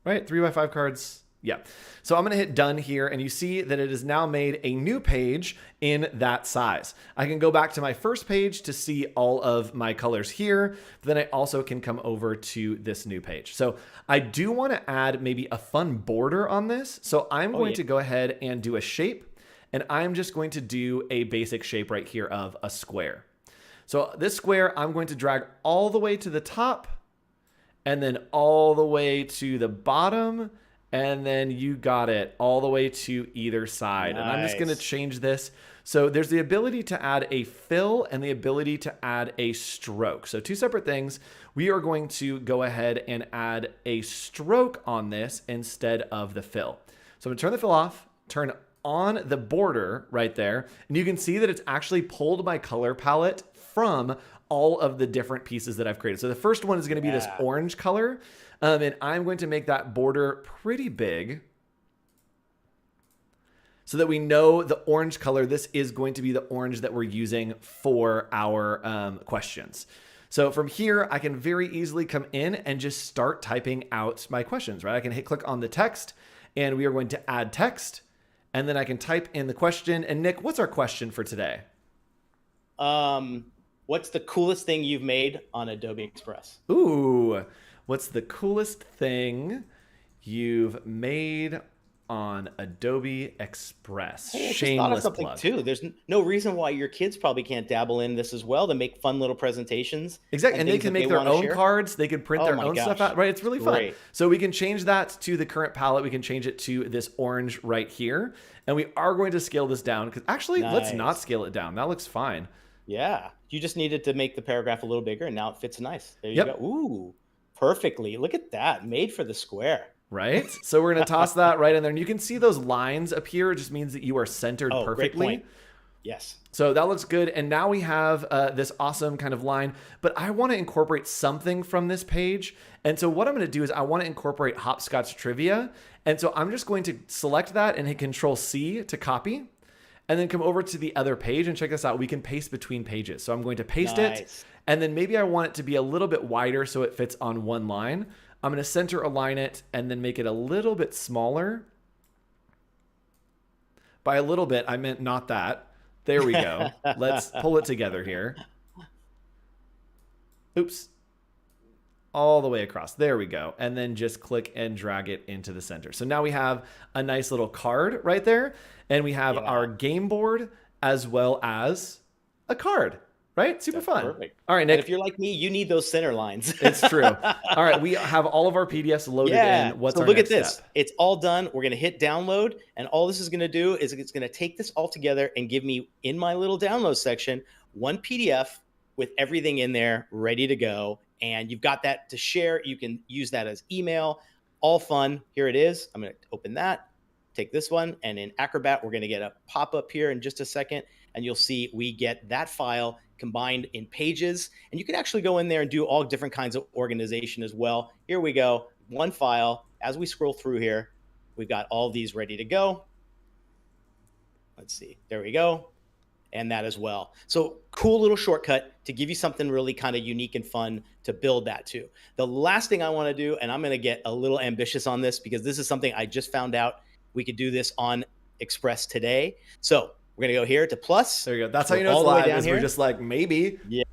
Right? 3x5 cards. Yeah. So I'm going to hit done here, and you see that it has now made a new page in that size. I can go back to my first page to see all of my colors here. Then I also can come over to this new page. So I do want to add maybe a fun border on this. So I'm going to go ahead and do a shape, and I'm just going to do a basic shape right here of a square. So this square, I'm going to drag all the way to the top, and then all the way to the bottom, And then you got it all the way to either side. Nice. And I'm just going to change this. So there's the ability to add a fill and the ability to add a stroke. So two separate things. We are going to go ahead and add a stroke on this instead of the fill. So I'm going to turn the fill off, turn on the border right there. And you can see that it's actually pulled my color palette from all of the different pieces that I've created. So the first one is going to be this orange color. And I'm going to make that border pretty big so that we know the orange color, this is going to be the orange that we're using for our questions. So from here, I can very easily come in and just start typing out my questions, right? I can hit click on the text and we are going to add text. And then I can type in the question. And Nick, what's our question for today? What's the coolest thing you've made on Adobe Express? Ooh, what's the coolest thing you've made on Adobe Express? Hey, I just Shameless thought of something plug. too. There's no reason why your kids probably can't dabble in this as well to make fun little presentations. Exactly. And they can make their own cards. They can print their own stuff out, right? It's really fun. So we can change that to the current palette. We can change it to this orange right here. And we are going to scale this down because actually, let's not scale it down. That looks fine. Yeah. You just needed to make the paragraph a little bigger and now it fits nice. There you go. Ooh, perfectly. Look at that. Made for the square. Right? So we're going to toss that right in there. And you can see those lines appear. It just means that you are centered perfectly. Great point. Yes. So that looks good. And now we have this awesome kind of line, but I want to incorporate something from this page. And so what I'm going to do is I want to incorporate Hopscotch Trivia. And so I'm just going to select that and hit Control C to copy and then come over to the other page and check this out. We can paste between pages. So I'm going to paste it. And then maybe I want it to be a little bit wider so it fits on one line. I'm going to center align it and then make it a little bit smaller. By a little bit, I meant not that. There we go. Let's pull it together here. Oops. All the way across. There we go. And then just click and drag it into the center. So now we have a nice little card right there. And we have our game board as well as a card. Right? Super fun. Perfect. All right, Nick. And if you're like me, you need those center lines. It's true. All right, we have all of our PDFs loaded in. What's our look next at this. step? It's all done. We're going to hit download. And all this is going to do is it's going to take this all together and give me in my little download section, one PDF with everything in there ready to go. And you've got that to share. You can use that as email. All fun. Here it is. I'm going to open that, take this one. And in Acrobat, we're going to get a pop-up here in just a second. And you'll see we get that file combined in pages. And you can actually go in there and do all different kinds of organization as well. Here we go. One file. As we scroll through here, we've got all these ready to go. Let's see. There we go. And that as well. So cool little shortcut to give you something really kind of unique and fun to build that to. The last thing I want to do, and I'm going to get a little ambitious on this because this is something I just found out we could do this on Express today. So we're going to go here to plus. There you go. That's how you know it's live, is we're just like, maybe. Yeah.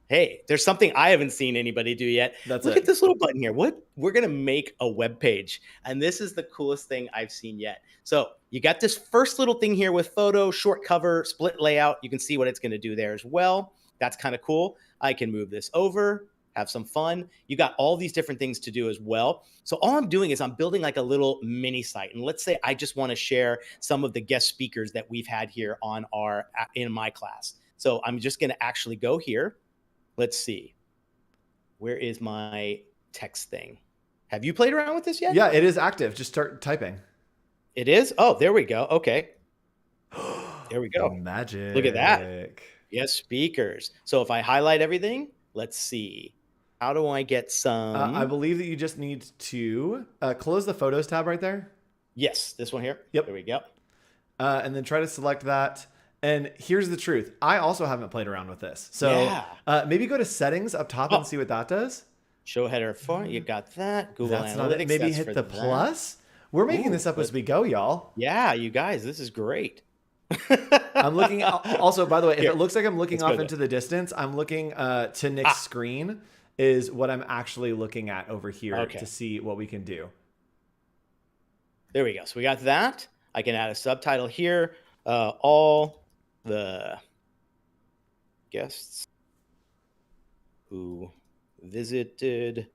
Hey, there's something I haven't seen anybody do yet. Look at this little button here. We're going to make a web page. And this is the coolest thing I've seen yet. So you got this first little thing here with photo, short cover, split layout. You can see what it's going to do there as well. That's kind of cool. I can move this over, have some fun. You got all these different things to do as well. So all I'm doing is I'm building like a little mini site. And let's say I just want to share some of the guest speakers that we've had here on in my class. So I'm just going to actually go here. Let's see. Where is my text thing? Have you played around with this yet? Yeah, it is active. Just start typing. It is? Oh, there we go. Okay. There we go. Magic. Look at that. Yes, speakers. So if I highlight everything, let's see. How do I get some? I believe that you just need to close the Photos tab right there. Yes, this one here. Yep. There we go. And then try to select that. And here's the truth. I also haven't played around with this. So maybe go to settings up top and see what that does. Show header for you got that. Google Analytics. Not it. Maybe hit the plus. We're making this up as we go, y'all. Yeah, you guys, this is great. I'm looking. Also, by the way, if it looks like I'm looking off into the distance, I'm looking to Nick's screen is what I'm actually looking at over here to see what we can do. There we go. So we got that. I can add a subtitle here. All the guests who visited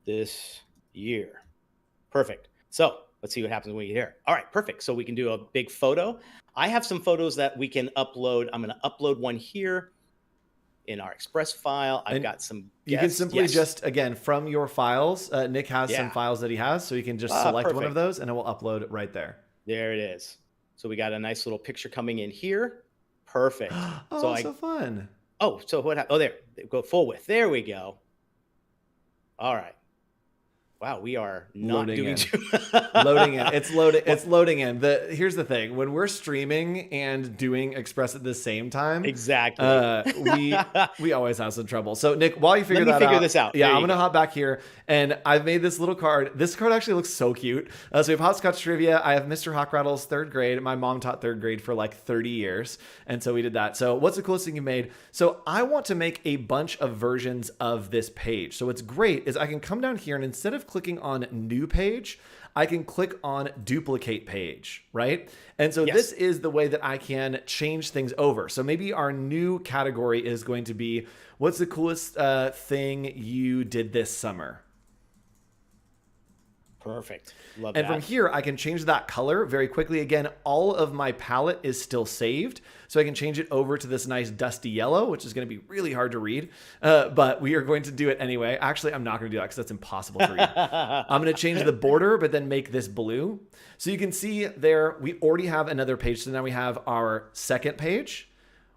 this year. Perfect. So Let's see what happens when we get here. All right, perfect. So we can do a big photo. I have some photos that we can upload. I'm going to upload one here in our Express file. I've got some guests. You can simply just, again, from your files, Nick has some files that he has, so you can just select one of those and it will upload right there. There it is. So we got a nice little picture coming in here. Perfect. So fun. Oh, so what? Oh, there. Go full width. There we go. All right. Wow, we are not loading doing in. too Loading in. It's loading. It's loading in. Here's the thing: when we're streaming and doing Express at the same time, exactly, we always have some trouble. So Nick, while you figure this out, yeah, I'm gonna hop back here, and I've made this little card. This card actually looks so cute. So we have Hopscotch Trivia. I have Mr. Hawkrattle's 3rd grade. My mom taught 3rd grade for like 30 years, and so we did that. So what's the coolest thing you made? So I want to make a bunch of versions of this page. So what's great is I can come down here and instead of clicking on new page, I can click on duplicate page, right? And so this is the way that I can change things over. So maybe our new category is going to be, what's the coolest thing you did this summer? Perfect. Love that. And from here, I can change that color very quickly. Again, all of my palette is still saved. So I can change it over to this nice dusty yellow, which is going to be really hard to read. But we are going to do it anyway. Actually, I'm not going to do that because that's impossible to read. I'm going to change the border, but then make this blue. So you can see there, we already have another page. So now we have our 2nd page.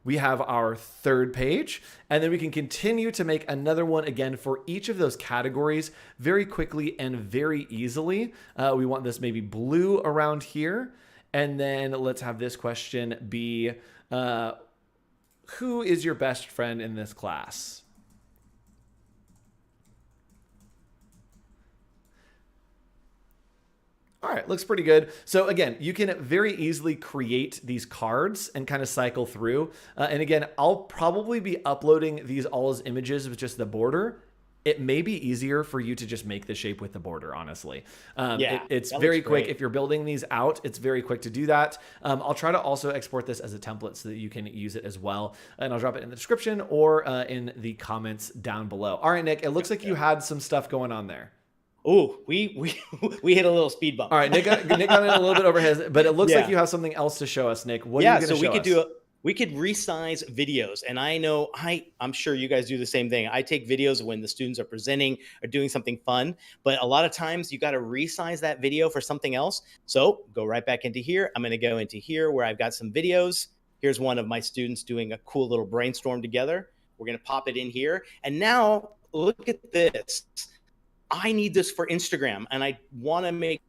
We have our 3rd page, and then we can continue to make another one again for each of those categories very quickly and very easily. We want this maybe blue around here. And then let's have this question be, who is your best friend in this class? All right, looks pretty good. So again, you can very easily create these cards and kind of cycle through. And again, I'll probably be uploading these all as images with just the border. It may be easier for you to just make the shape with the border, honestly. It's very quick. If you're building these out, it's very quick to do that. I'll try to also export this as a template so that you can use it as well. And I'll drop it in the description or in the comments down below. All right, Nick, it looks like you had some stuff going on there. Oh, we hit a little speed bump. All right, Nick got in a little bit over his, but it looks like you have something else to show us, Nick. What are you going to show us? We could resize videos. And I know I'm sure you guys do the same thing. I take videos when the students are presenting or doing something fun, but a lot of times you got to resize that video for something else. So go right back into here. I'm going to go into here where I've got some videos. Here's one of my students doing a cool little brainstorm together. We're going to pop it in here. And now look at this. I need this for Instagram, and I want to make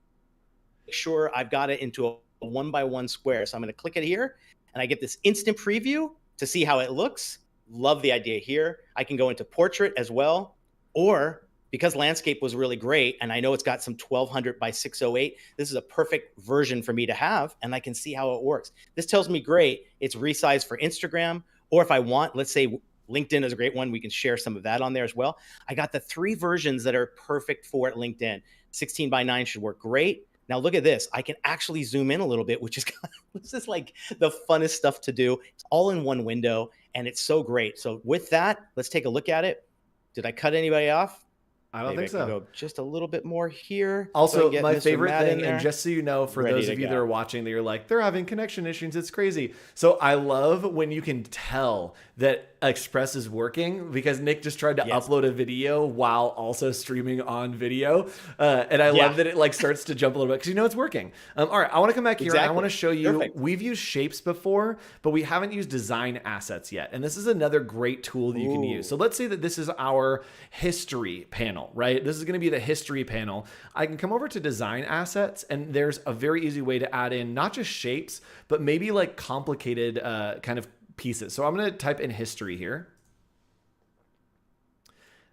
sure I've got it into a 1x1 square. So I'm going to click it here, and I get this instant preview to see how it looks. Love the idea here. I can go into portrait as well, or because landscape was really great, and I know it's got some 1200 by 608, this is a perfect version for me to have, and I can see how it works. This tells me, great, it's resized for Instagram, or if I want, let's say LinkedIn is a great one. We can share some of that on there as well. I got the 3 versions that are perfect for LinkedIn. 16 by 9 should work great. Now look at this. I can actually zoom in a little bit, which is this is like the funnest stuff to do. It's all in one window, and it's so great. So with that, let's take a look at it. Did I cut anybody off? I don't think so. Go just a little bit more here. Also, my favorite thing, and just so you know, for those of you that are watching, that you're like, they're having connection issues, it's crazy. So I love when you can tell that Express is working, because Nick just tried to upload a video while also streaming on video. And I love that it like starts to jump a little bit because you know it's working. All right, I want to come back here and I want to show you, we've used shapes before, but we haven't used design assets yet. And this is another great tool that you can use. So let's say that this is our history panel, right? This is going to be the history panel. I can come over to design assets, and there's a very easy way to add in not just shapes, but maybe like complicated kind of pieces. So I'm going to type in history here.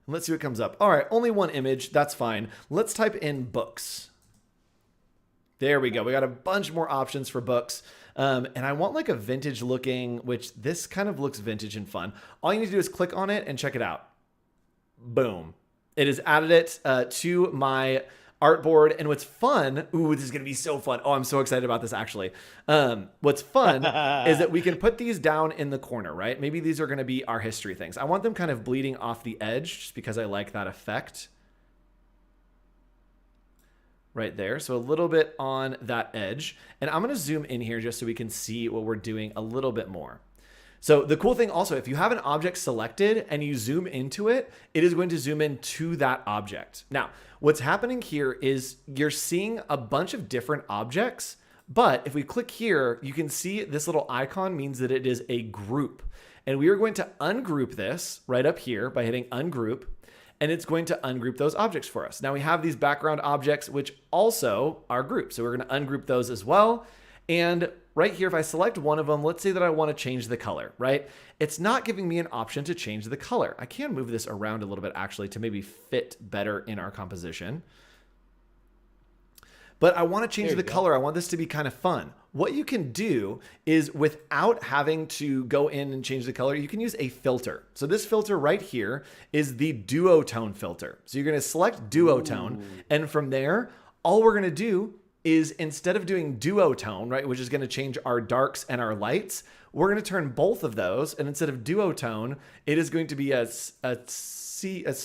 And let's see what comes up. All right, only one image. That's fine. Let's type in books. There we go. We got a bunch more options for books. And I want like a vintage looking, which this kind of looks vintage and fun. All you need to do is click on it and check it out. Boom. It has added it to my artboard. And what's fun, ooh, this is going to be so fun. Oh, I'm so excited about this actually. What's fun is that we can put these down in the corner, right? Maybe these are going to be our history things. I want them kind of bleeding off the edge just because I like that effect. right there. So a little bit on that edge. And I'm going to zoom in here just so we can see what we're doing a little bit more. So the cool thing also, if you have an object selected and you zoom into it, it is going to zoom in to that object. Now, what's happening here is you're seeing a bunch of different objects, but if we click here, you can see this little icon means that it is a group. And we are going to ungroup this right up here by hitting ungroup, and it's going to ungroup those objects for us. Now we have these background objects, which also are grouped. So we're going to ungroup those as well. And right here, if I select one of them, let's say that I want to change the color, right? It's not giving me an option to change the color. I can move this around a little bit actually to maybe fit better in our composition. But I want to change the color. I want this to be kind of fun. What you can do is, without having to go in and change the color, you can use a filter. So this filter right here is the duotone filter. So you're going to select duotone. And from there, all we're going to do is, instead of doing duotone, right, which is going to change our darks and our lights, we're going to turn both of those. And instead of duotone, it is going to be a solitone.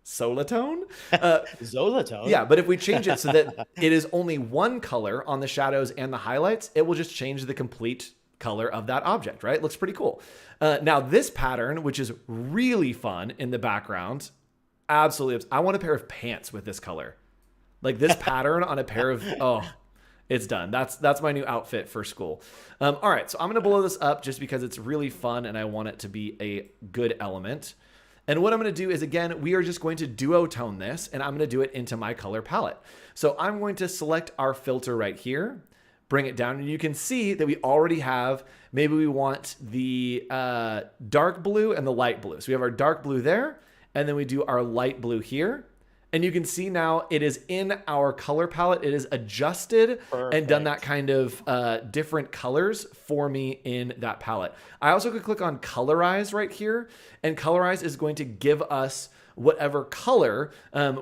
Solitone? Zolatone. Yeah, but if we change it so that it is only one color on the shadows and the highlights, it will just change the complete color of that object, right? Looks pretty cool. Now this pattern, which is really fun in the background, absolutely, I want a pair of pants with this color. Like this pattern on a pair of, oh, it's done. That's my new outfit for school. All right, so I'm gonna blow this up just because it's really fun and I want it to be a good element. And what I'm going to do is, again, we are just going to duotone this, and I'm going to do it into my color palette. So I'm going to select our filter right here, bring it down, and you can see that we already have, maybe we want the dark blue and the light blue. So we have our dark blue there, and then we do our light blue here. And you can see now it is in our color palette. It is adjusted and done that kind of different colors for me in that palette. I also could click on colorize right here, and colorize is going to give us whatever color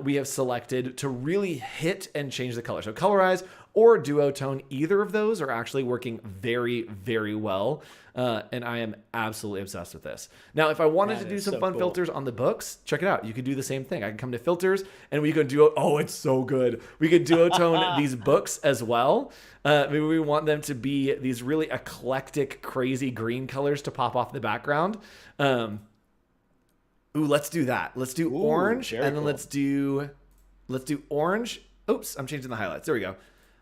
we have selected to really hit and change the color. So colorize or duotone, either of those are actually working very, very well. And I am absolutely obsessed with this. Now, if I wanted to do some fun filters on the books, check it out. You could do the same thing. I can come to filters and we could oh, it's so good. We could duotone these books as well. Maybe we want them to be these really eclectic, crazy green colors to pop off the background. Ooh, let's do that. Let's do orange, and then let's do orange. Oops, I'm changing the highlights. There we go.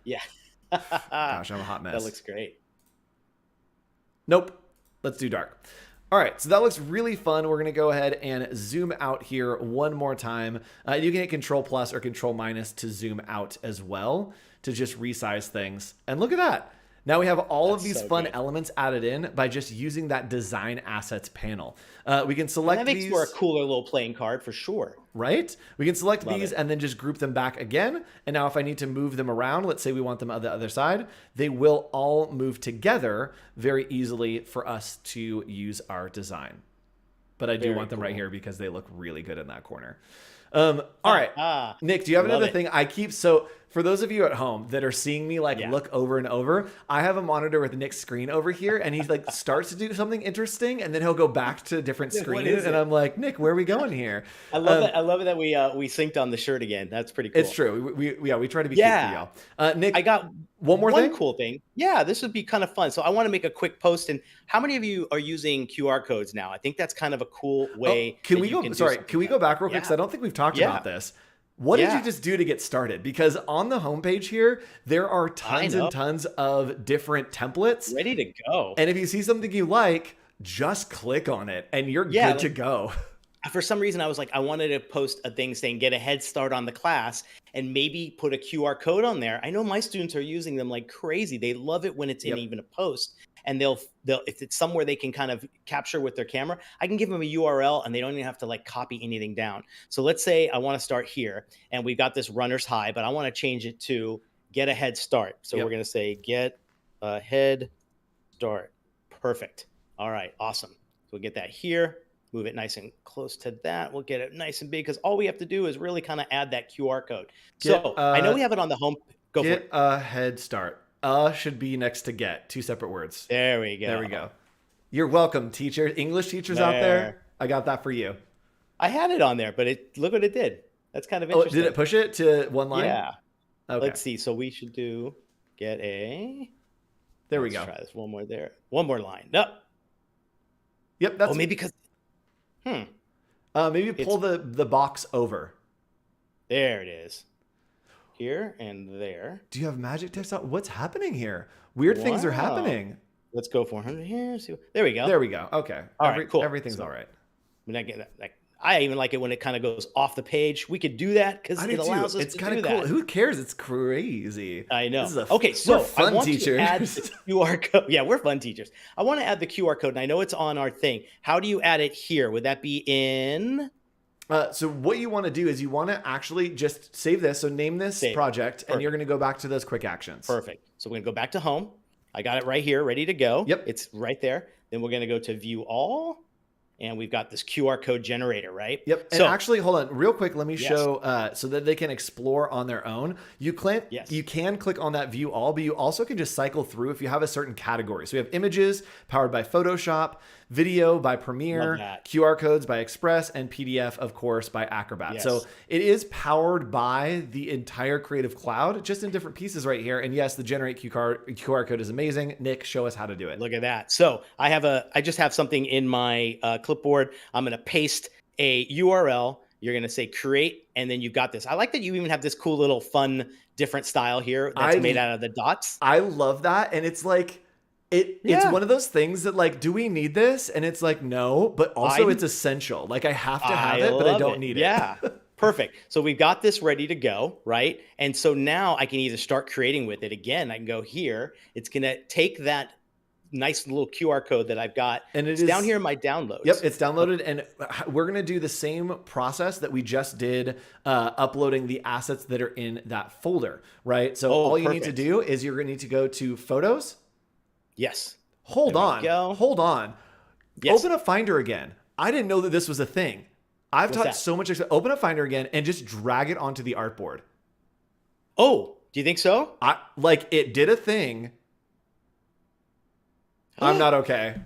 Yeah. Gosh, I'm a hot mess. That looks great. Nope. Let's do dark. All right, so that looks really fun. We're going to go ahead and zoom out here one more time. You can hit Control plus or Control minus to zoom out as well, to just resize things. And look at that. Now we have all of these fun elements added in by just using that design assets panel. We can select these. That makes for a cooler little playing card for sure. Right? We can select these and then just group them back again. And now if I need to move them around, let's say we want them on the other side, they will all move together very easily for us to use our design. But I do want them right here because they look really good in that corner. All right, Nick, do you have another thing? So for those of you at home that are seeing me look over and over, I have a monitor with Nick's screen over here, and he starts to do something interesting, and then he'll go back to a different screen, and I'm like, Nick, where are we going here? I love it. I love it that we synced on the shirt again. That's pretty cool. It's true. We try to be cute for y'all. Nick, I got one cool thing. Yeah, this would be kind of fun. So I want to make a quick post. And how many of you are using QR codes now? I think that's kind of a cool way. Can we go back real quick? Because I don't think we've talked about this. What did you just do to get started? Because on the homepage here, there are tons and tons of different templates. Ready to go. And if you see something you like, just click on it and you're good to go. For some reason, I was like, I wanted to post a thing saying, get a head start on the class, and maybe put a QR code on there. I know my students are using them like crazy. They love it when it's in even a post. And they'll if it's somewhere they can kind of capture with their camera, I can give them a URL and they don't even have to copy anything down. So let's say I want to start here and we've got this runner's high, but I want to change it to get a head start. So we're going to say get a head start. Perfect. All right. Awesome. So we'll get that here, move it nice and close to that. We'll get it nice and big because all we have to do is really kind of add that QR code. I know we have it on the home. Go for it. Get a head start. Should be next to get. Two separate words. There we go. There we go. You're welcome, teacher. English teachers out there. I got that for you. I had it on there, but look what it did. That's kind of Oh, interesting. did it push it to one line? Yeah. Okay. Let's see. So we should get a. There we Let's go. try this one more there. One more line. No. Yep. That's. Oh, maybe because. Maybe pull the box over. There it is. Here and there. Do you have magic text out? What's happening here? Weird things are happening. Let's go 400 here. See, there we go. There we go. Okay. All right, cool. Everything's all right. I mean, I get that. I even like it when it kind of goes off the page. We could do that because it allows us to do that. Cool. Who cares? It's crazy. I know. Okay, so we're fun teachers. Add the QR code. Yeah, we're fun teachers. I want to add the QR code, and I know it's on our thing. How do you add it here? Would that be in? So what you want to do is you want to actually just save this. So name this project, and you're going to go back to those quick actions. Perfect. So we're going to go back to home. I got it right here, ready to go. Yep. It's right there. Then we're going to go to view all. And we've got this QR code generator, right? Yep. And actually, hold on real quick. Let me show so that they can explore on their own. You can click on that view all, but you also can just cycle through if you have a certain category. So we have images powered by Photoshop, video by Premiere, QR codes by Express, and PDF, of course, by Acrobat. Yes. So it is powered by the entire Creative Cloud, just in different pieces right here. And yes, the generate QR code is amazing. Nick, show us how to do it. Look at that. So I just have something in my clipboard. I'm going to paste a URL. You're going to say create, and then you've got this. I like that you even have this cool little fun, different style here that's made out of the dots. I love that. And it's like, it's one of those things that like, do we need this? And it's like, no, but also it's essential. Like I have to have it, but I don't need it. Yeah. Perfect. So we've got this ready to go, right? And so now I can either start creating with it again. I can go here. It's going to take that nice little QR code that I've got. And it's down here in my downloads. Yep, it's downloaded. And we're going to do the same process that we just did uploading the assets that are in that folder, right? So all you need to do is you're going to need to go to Photos. Yes. Hold on. Yes. Open a Finder again. I didn't know that this was a thing. I've taught so much. Open a Finder again and just drag it onto the artboard. Oh, do you think so? Like it did a thing. I'm not okay.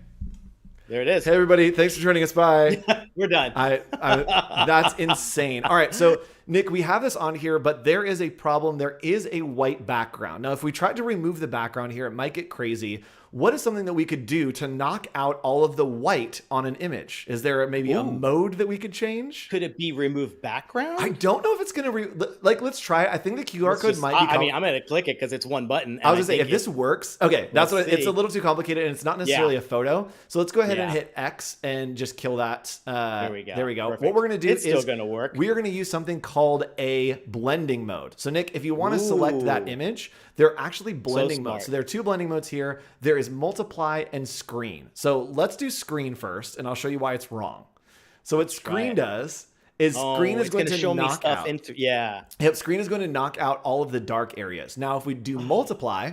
There it is. Hey, everybody. Thanks for joining us. Bye. We're done. That's insane. All right. So, Nick, we have this on here, but there is a problem. There is a white background. Now, if we tried to remove the background here, it might get crazy. What is something that we could do to knock out all of the white on an image? Is there maybe a mode that we could change? Could it be remove background? I don't know if it's going to let's try it. I think the QR code might be. I mean, I'm going to click it because it's one button. I was going to say, if this works, okay, that's what it's a little too complicated and it's not necessarily a photo. So let's go ahead and hit X and just kill that. There we go. There we go. Perfect. What we're going to do is still going to work. We are going to use something called a blending mode. So Nick, if you want to select that image, they're actually blending modes. So there are two blending modes here. There is multiply and screen. So let's do screen first, and I'll show you why it's wrong. So what screen does is screen is going to show me stuff into screen is going to knock out all of the dark areas. Now, if we do multiply,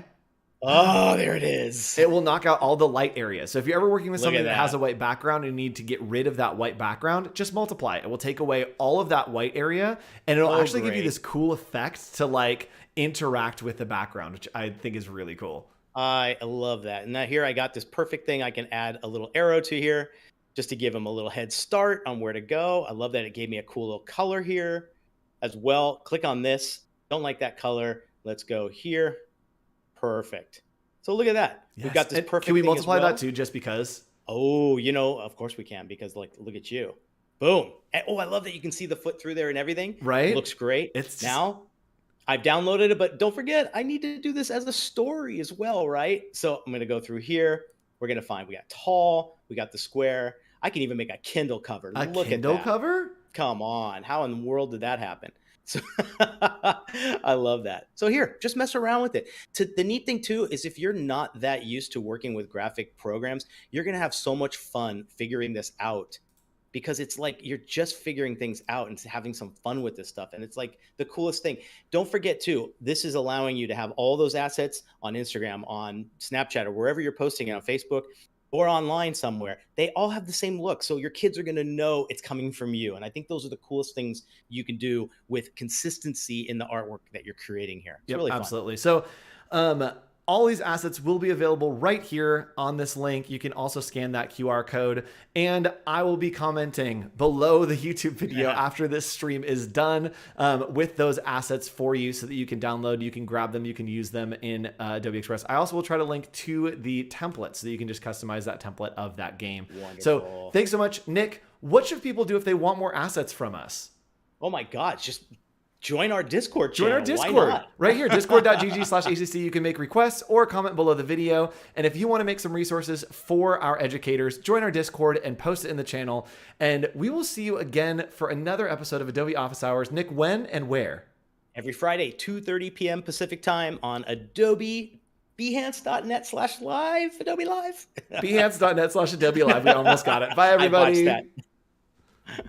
there it is. It will knock out all the light areas. So if you're ever working with something that has a white background and you need to get rid of that white background, just multiply. It will take away all of that white area, and it'll actually give you this cool effect to like interact with the background, which I think is really cool. I love that. And now here I got this perfect thing. I can add a little arrow to here just to give them a little head start on where to go. I love that it gave me a cool little color here as well. Click on this. Don't like that color. Let's go here. Perfect. So look at that. Yes. We've got this perfect. Can we multiply that too, just because? Oh, of course we can, because like, look at you. Boom. And, I love that you can see the foot through there and everything. Right. It looks great. Now I've downloaded it, but don't forget, I need to do this as a story as well, right? So I'm going to go through here. We're going to find, we got tall, we got the square. I can even make a Kindle cover. Look at that. A Kindle cover? Come on. How in the world did that happen? So I love that. So here, just mess around with it. The neat thing too is if you're not that used to working with graphic programs, you're going to have so much fun figuring this out, because it's like you're just figuring things out and having some fun with this stuff. And it's like the coolest thing. Don't forget too, this is allowing you to have all those assets on Instagram, on Snapchat, or wherever you're posting it, on Facebook or online somewhere. They all have the same look. So your kids are going to know it's coming from you. And I think those are the coolest things you can do with consistency in the artwork that you're creating here. It's really fun. Absolutely. So, All these assets will be available right here on this link. You can also scan that QR code, and I will be commenting below the YouTube video after this stream is done with those assets for you so that you can download, you can grab them, you can use them in Adobe Express. I also will try to link to the template so that you can just customize that template of that game. Wonderful. So thanks so much, Nick. What should people do if they want more assets from us? Oh my God, just join our Discord channel. Join our Discord right here, discord.gg/ACC. You can make requests or comment below the video. And if you want to make some resources for our educators, join our Discord and post it in the channel. And we will see you again for another episode of Adobe Office Hours. Nick, when and where? Every Friday, 2:30 p.m. Pacific time on Adobe behance.net/live, Adobe Live. behance.net/Adobe Live. We almost got it. Bye, everybody. I botched that.